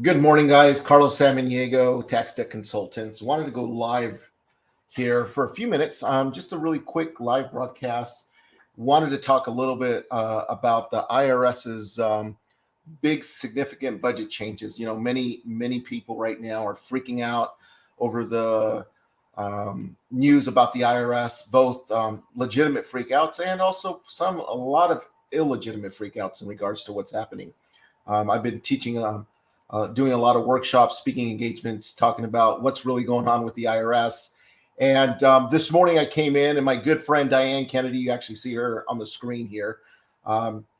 Good morning, guys. Carlos Samaniego, Tax Debt Consultants. Wanted to go live here for a few minutes. Just a really quick live broadcast. Wanted to talk a little bit about the IRS's big, significant budget changes. You know, many people right now are freaking out over the news about the IRS, both legitimate freakouts and also a lot of illegitimate freakouts in regards to what's happening. I've been teaching. Doing a lot of workshops, speaking engagements, talking about what's really going on with the IRS. And this morning I came in, and my good friend Diane Kennedy, you actually see her on the screen here.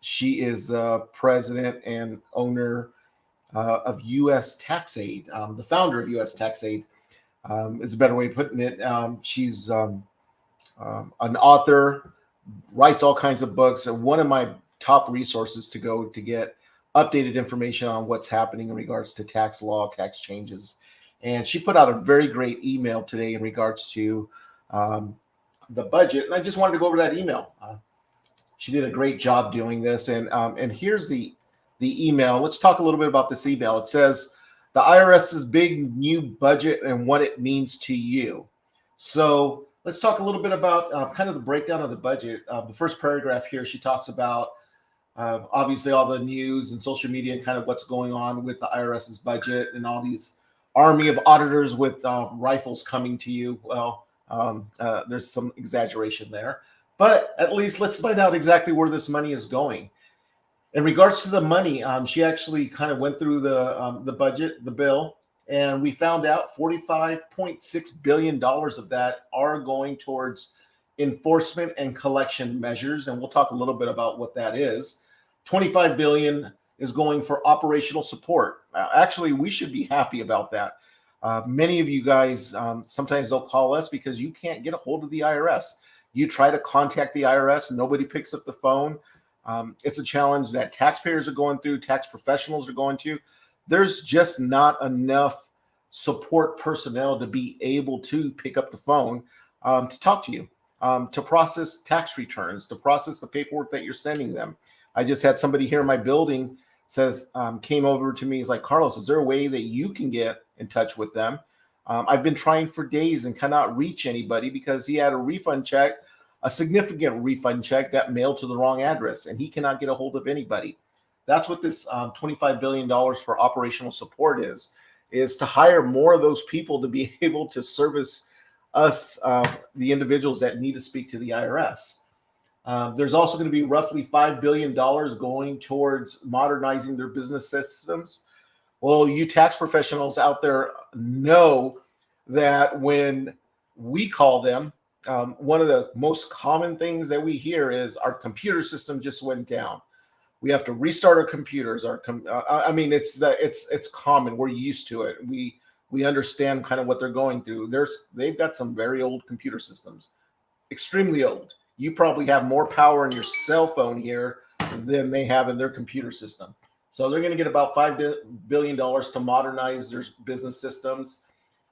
She is president and owner of U.S. Tax Aid, the founder of U.S. Tax Aid. It's a better way of putting it. She's an author, writes all kinds of books, and one of my top resources to go to get updated information on what's happening in regards to tax law, tax changes. And she put out a very great email today in regards to the budget. And I just wanted to go over that email. She did a great job doing this. And here's the email. Let's talk a little bit about this email. It says, the IRS's big new budget and what it means to you. So let's talk a little bit about kind of the breakdown of the budget. The first paragraph here, she talks about obviously all the news and social media and kind of what's going on with the IRS's budget and all these army of auditors with rifles coming to you. Well, there's some exaggeration there, but at least let's find out exactly where this money is going. In regards to the money, she actually kind of went through the budget, the bill, and we found out $45.6 billion of that are going towards enforcement and collection measures, and we'll talk a little bit about what that is. 25 billion is going for operational support. Actually, we should be happy about that. Many of you guys sometimes they'll call us because you can't get a hold of the IRS. You try to contact the IRS, nobody picks up the phone. It's a challenge that taxpayers are going through, tax professionals are going through. There's just not enough support personnel to be able to pick up the phone to talk to you. To process tax returns, to process the paperwork that you're sending them. I just had somebody here in my building came over to me. He's like, Carlos, is there a way that you can get in touch with them? I've been trying for days and cannot reach anybody because he had a refund check, a significant refund check got mailed to the wrong address, and he cannot get a hold of anybody. That's what this $25 billion for operational support is to hire more of those people to be able to service us, the individuals that need to speak to the IRS. There's also going to be roughly $5 billion going towards modernizing their business systems. Well, you tax professionals out there know that when we call them, one of the most common things that we hear is our computer system just went down. We have to restart our computers. It's common. We're used to it. We understand kind of what they're going through. They've got some very old computer systems, extremely old. You probably have more power in your cell phone here than they have in their computer system. So they're going to get about $5 billion to modernize their business systems,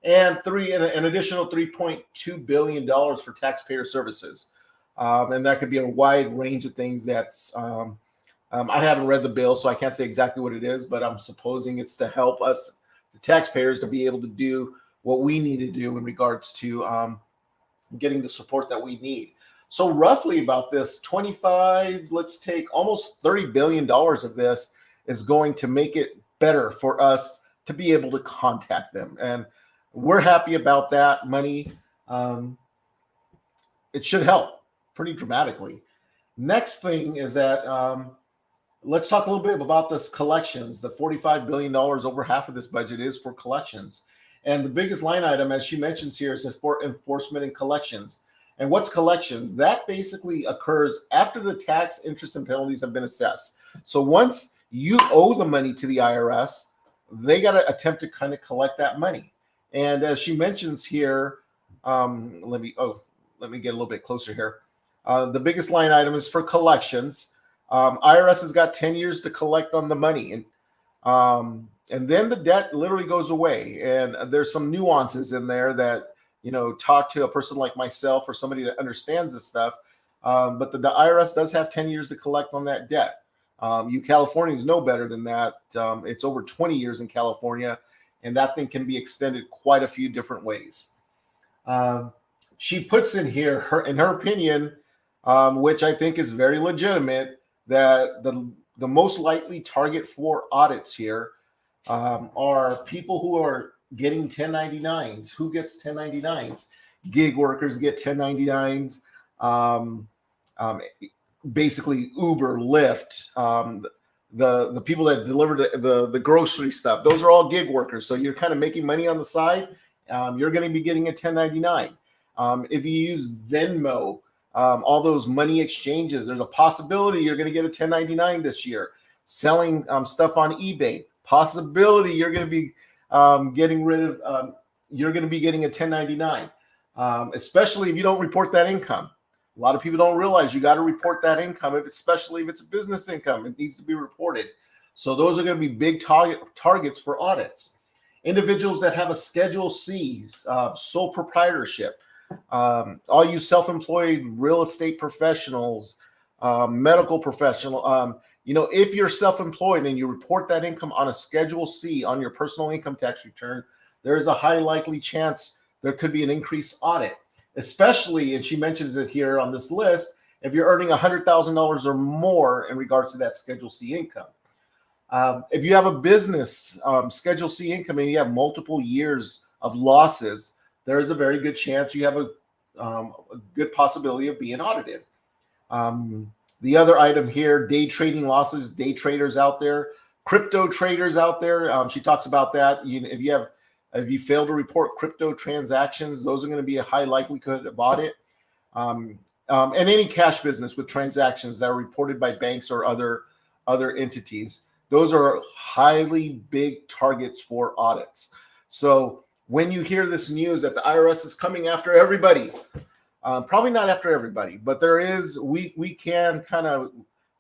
and an additional $3.2 billion for taxpayer services. And that could be a wide range of things. I haven't read the bill, so I can't say exactly what it is, but I'm supposing it's to help us, the taxpayers, to be able to do what we need to do in regards to getting the support that we need. So roughly about this 25, let's take almost $30 billion of this is going to make it better for us to be able to contact them. And we're happy about that money. It should help pretty dramatically. Next thing is that let's talk a little bit about this collections. The $45 billion, over half of this budget is for collections. And the biggest line item, as she mentions here, is for enforcement and collections. And what's collections? That basically occurs after the tax, interest, and penalties have been assessed. So once you owe the money to the IRS, they got to attempt to kind of collect that money. And as she mentions here, let me get a little bit closer here. The biggest line item is for collections. IRS has got 10 years to collect on the money. And then the debt literally goes away. And there's some nuances in there that, talk to a person like myself or somebody that understands this stuff. But the IRS does have 10 years to collect on that debt. You Californians know better than that. It's over 20 years in California, and that thing can be extended quite a few different ways. She puts in here, in her opinion, which I think is very legitimate, that the most likely target for audits here are people who are getting 1099s. Who gets 1099s? Gig workers get 1099s. Basically, Uber, Lyft, the people that deliver the grocery stuff. Those are all gig workers. So you're kind of making money on the side. You're going to be getting a 1099. If you use Venmo, all those money exchanges, there's a possibility you're going to get a 1099 this year. Selling stuff on eBay, possibility you're going to be you're going to be getting a 1099, especially if you don't report that income. A lot of people don't realize you got to report that income, especially if it's a business income. It needs to be reported. So those are going to be big targets for audits. Individuals that have a Schedule C, sole proprietorship, all you self-employed real estate professionals, medical professional, if you're self-employed and you report that income on a Schedule C on your personal income tax return, there is a high likely chance there could be an increased audit, especially, and she mentions it here on this list, if you're earning $100,000 or more in regards to that Schedule C income. If you have a business Schedule C income and you have multiple years of losses, there is a very good chance you have a good possibility of being audited. The other item here, day trading losses, day traders out there, crypto traders out there. She talks about that. If you fail to report crypto transactions, those are going to be a high likelihood of audit. And any cash business with transactions that are reported by banks or other entities, those are highly big targets for audits. So when you hear this news that the IRS is coming after everybody, probably not after everybody, but there is, we can kind of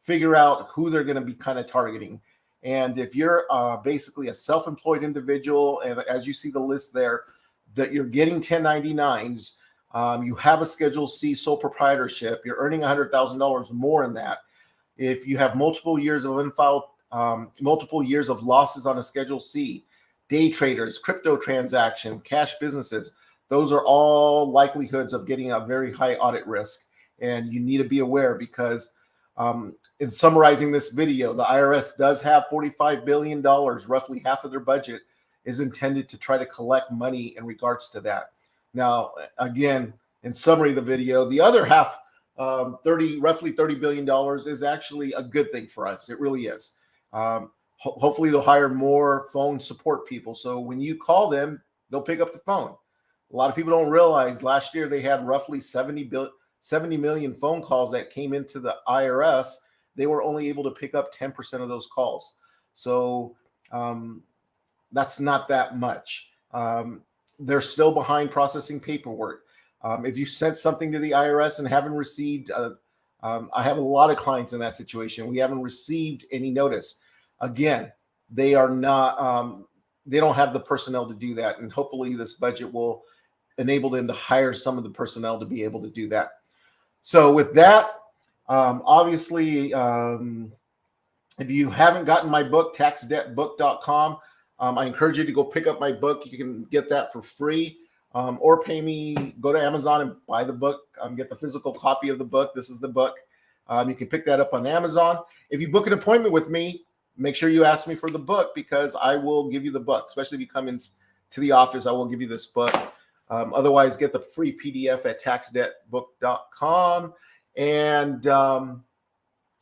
figure out who they're going to be kind of targeting. And if you're basically a self-employed individual, and as you see the list there, that you're getting 1099s, you have a Schedule C sole proprietorship, you're earning $100,000 more than that. If you have multiple years of multiple years of losses on a Schedule C, day traders, crypto transaction, cash businesses, those are all likelihoods of getting a very high audit risk. And you need to be aware because in summarizing this video, the IRS does have $45 billion, roughly half of their budget is intended to try to collect money in regards to that. Now, again, in summary of the video, the other half, roughly $30 billion is actually a good thing for us. It really is. Hopefully they'll hire more phone support people. So when you call them, they'll pick up the phone. A lot of people don't realize last year they had roughly 70 million phone calls that came into the IRS. They were only able to pick up 10% of those calls. So that's not that much. They're still behind processing paperwork. If you sent something to the IRS and haven't received, I have a lot of clients in that situation. We haven't received any notice. Again, they are not, they don't have the personnel to do that. And hopefully this budget will enable them to hire some of the personnel to be able to do that. So with that, obviously, if you haven't gotten my book, taxdebtbook.com, I encourage you to go pick up my book. You can get that for free, or pay me, go to Amazon and buy the book, get the physical copy of the book. This is the book. You can pick that up on Amazon. If you book an appointment with me, make sure you ask me for the book because I will give you the book, especially if you come in to the office, I will give you this book. Otherwise, get the free PDF at taxdebtbook.com. And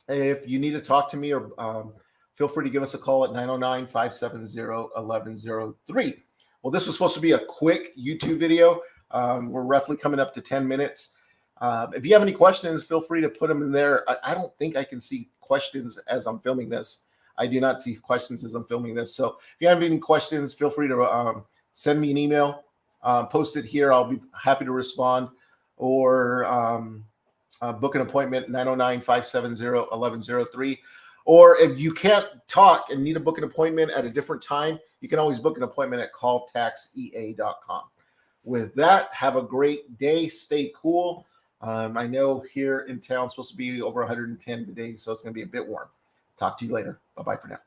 if you need to talk to me, or feel free to give us a call at 909-570-1103. Well, this was supposed to be a quick YouTube video. We're roughly coming up to 10 minutes. If you have any questions, feel free to put them in there. I don't think I can see questions as I'm filming this. I do not see questions as I'm filming this. So if you have any questions, feel free to send me an email. Post it here. I'll be happy to respond, or book an appointment, 909-570-1103. Or if you can't talk and need to book an appointment at a different time, you can always book an appointment at calltaxea.com. With that, have a great day. Stay cool. I know here in town it's supposed to be over 110 today, so it's going to be a bit warm. Talk to you later. Bye-bye for now.